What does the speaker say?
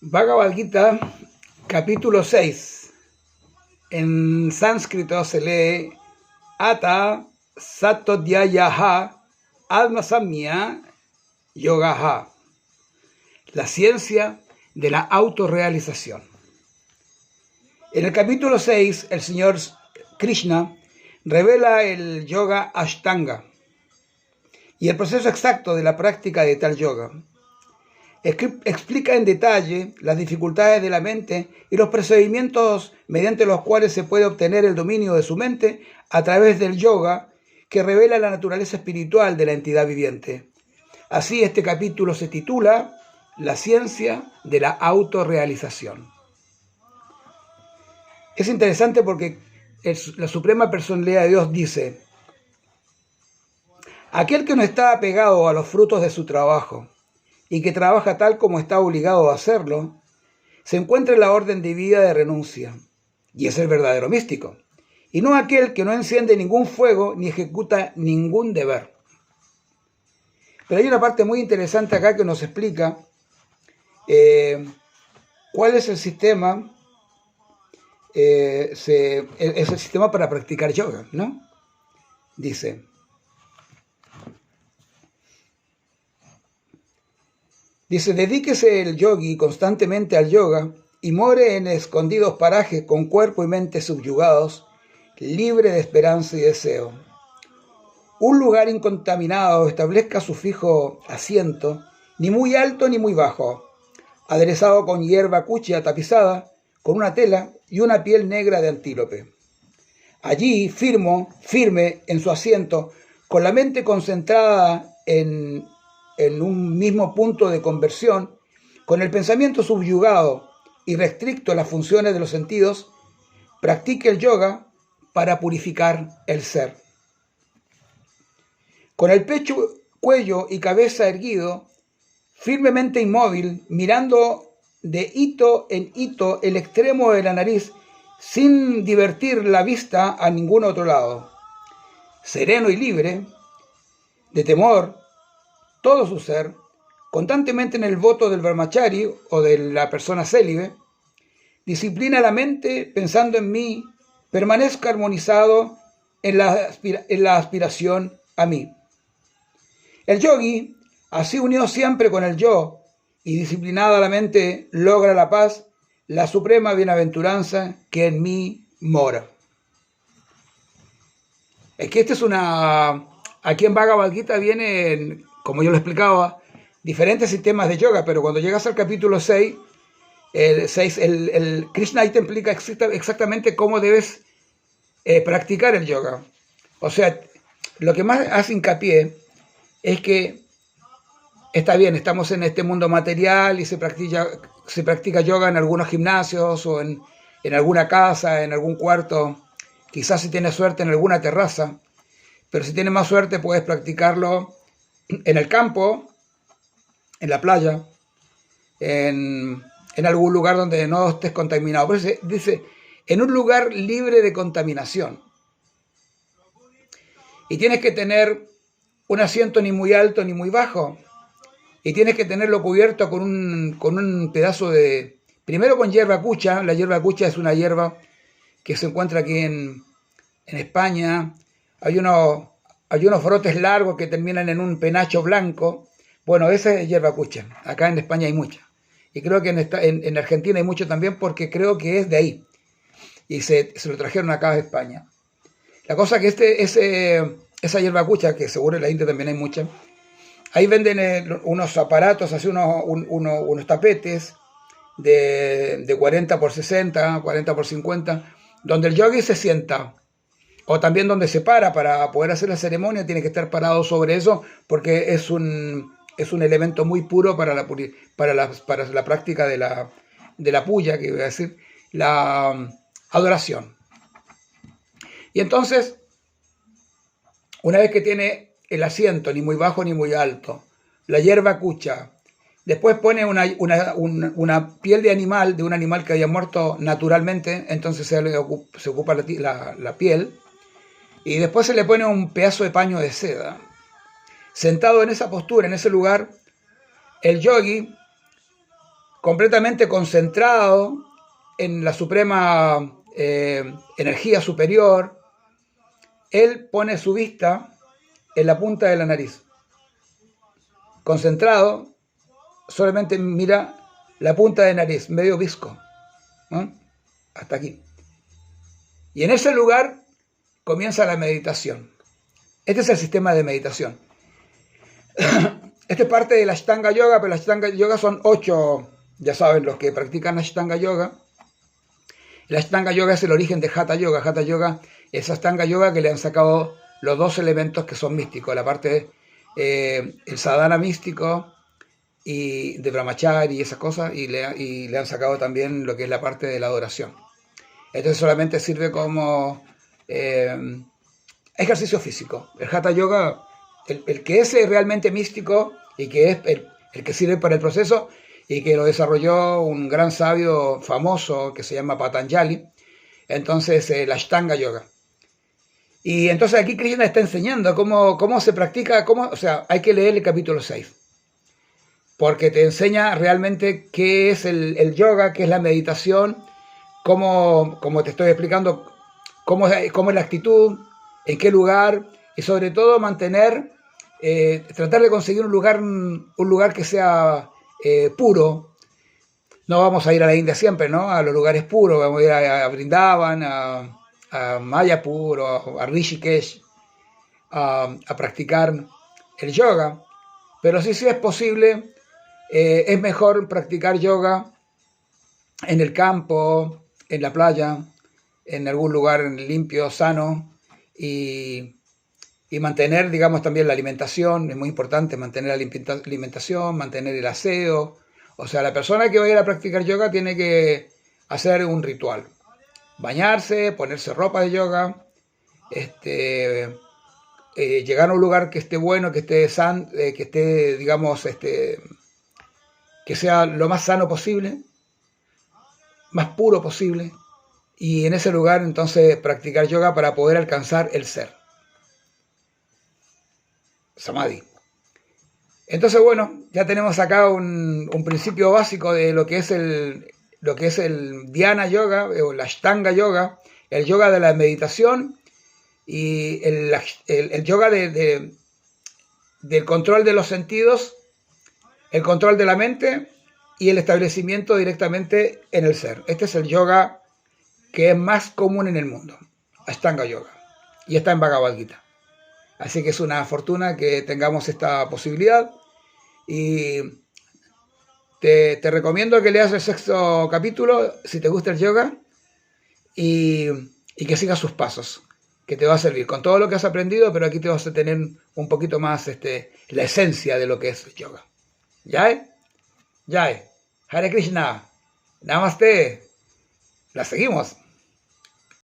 Bhagavad Gita, capítulo 6. En sánscrito se lee Ata Satodhyayaha Atmasamya Yogaha, la ciencia de la autorrealización. En el capítulo 6, el señor Krishna revela el yoga Ashtanga y el proceso exacto de la práctica de tal yoga. Explica en detalle las dificultades de la mente y los procedimientos mediante los cuales se puede obtener el dominio de su mente a través del yoga, que revela la naturaleza espiritual de la entidad viviente. Así, este capítulo se titula La ciencia de la autorrealización. Es interesante porque la Suprema Personalidad de Dios dice: aquel que no está apegado a los frutos de su trabajo y que trabaja tal como está obligado a hacerlo, se encuentra en la orden de vida de renuncia, y es el verdadero místico, y no aquel que no enciende ningún fuego ni ejecuta ningún deber. Pero hay una parte muy interesante acá que nos explica cuál es el sistema, es el sistema para practicar yoga, ¿no? Dice: dedíquese el yogi constantemente al yoga y more en escondidos parajes con cuerpo y mente subyugados, libre de esperanza y deseo. Un lugar incontaminado establezca su fijo asiento, ni muy alto ni muy bajo, aderezado con hierba cuchia tapizada, con una tela y una piel negra de antílope. Allí, firme en su asiento, con la mente concentrada en un mismo punto de conversión, con el pensamiento subyugado y restricto a las funciones de los sentidos, practique el yoga para purificar el ser. Con el pecho, cuello y cabeza erguido, firmemente inmóvil, mirando de hito en hito el extremo de la nariz, sin divertir la vista a ningún otro lado. Sereno y libre de temor, todo su ser, constantemente en el voto del brahmachari o de la persona célibe, disciplina la mente pensando en mí, permanezca armonizado en la aspiración a mí. El yogi, así unido siempre con el yo y disciplinada la mente, logra la paz, la suprema bienaventuranza que en mí mora. Es que aquí en Bhagavad Gita vienen, como yo lo explicaba, diferentes sistemas de yoga, pero cuando llegas al capítulo 6, el Krishna ahí te explica exactamente cómo debes practicar el yoga. O sea, lo que más hace hincapié es que está bien, estamos en este mundo material y se practica yoga en algunos gimnasios o en alguna casa, en algún cuarto, quizás si tienes suerte en alguna terraza, pero si tienes más suerte puedes practicarlo en el campo, en la playa, en algún lugar donde no estés contaminado. Por eso dice, en un lugar libre de contaminación. Y tienes que tener un asiento ni muy alto ni muy bajo. Y tienes que tenerlo cubierto con un pedazo de... Primero con hierba cucha. La hierba cucha es una hierba que se encuentra aquí en España. Hay unos brotes largos que terminan en un penacho blanco. Bueno, esa es hierba cucha. Acá en España hay mucha. Y creo que en Argentina hay mucho también, porque creo que es de ahí. Y se lo trajeron acá a España. La cosa que esa hierba cucha, que seguro en la India también hay mucha, ahí venden unos aparatos, así unos tapetes de 40 por 60, 40 por 50, donde el yogi se sienta, o también donde se para poder hacer la ceremonia, tiene que estar parado sobre eso, porque es un elemento muy puro para la práctica de la puya, que voy a decir, la adoración. Y entonces, una vez que tiene el asiento, ni muy bajo ni muy alto, la hierba cucha, después pone una piel de un animal que haya muerto naturalmente, entonces se ocupa la piel, y después se le pone un pedazo de paño de seda. Sentado en esa postura, en ese lugar, el yogi completamente concentrado en la suprema energía superior, él pone su vista en la punta de la nariz. Concentrado, solamente mira la punta de nariz, medio visco, ¿no? Hasta aquí. Y en ese lugar comienza la meditación. Este es el sistema de meditación. Este es parte de la Ashtanga Yoga, pero la Ashtanga Yoga son 8, ya saben, los que practican Ashtanga Yoga. La Ashtanga Yoga es el origen de Hatha Yoga. Hatha Yoga es Ashtanga Yoga que le han sacado los 2 elementos que son místicos, la parte, el sadhana místico y de brahmachari y esas cosas, y le han sacado también lo que es la parte de la adoración. Entonces solamente sirve como ejercicio físico. El Hatha Yoga, el que es realmente místico y que es el que sirve para el proceso y que lo desarrolló un gran sabio famoso que se llama Patanjali, entonces el Ashtanga Yoga. Y entonces aquí Krishna está enseñando cómo se practica, o sea, hay que leer el capítulo 6, porque te enseña realmente qué es el yoga, qué es la meditación, como te estoy explicando, cómo es la actitud, en qué lugar, y sobre todo tratar de conseguir un lugar que sea puro. No vamos a ir a la India siempre, ¿no? A los lugares puros, vamos a ir a Vrindavan, a Mayapur, a Rishikesh, a practicar el yoga. Pero si es posible, es mejor practicar yoga en el campo, en la playa, en algún lugar limpio, sano, y mantener, digamos, también la alimentación. Es muy importante mantener la alimentación, mantener el aseo. O sea, la persona que va a ir a practicar yoga tiene que hacer un ritual. Bañarse, ponerse ropa de yoga, llegar a un lugar que esté bueno, que esté, digamos, que sea lo más sano posible, más puro posible, y en ese lugar entonces practicar yoga para poder alcanzar el ser. Samadhi. Entonces, bueno, ya tenemos acá un principio básico de lo que es el Dhyana Yoga o la Ashtanga Yoga, el yoga de la meditación y el yoga del control de los sentidos, el control de la mente y el establecimiento directamente en el ser. Este es el yoga que es más común en el mundo, Ashtanga Yoga, y está en Bhagavad Gita. Así que es una fortuna que tengamos esta posibilidad y te recomiendo que leas el 6º capítulo si te gusta el yoga y que sigas sus pasos, que te va a servir con todo lo que has aprendido, pero aquí te vas a tener un poquito más la esencia de lo que es el yoga. ¿Jai? Jai. Hare Krishna. Namaste. La seguimos.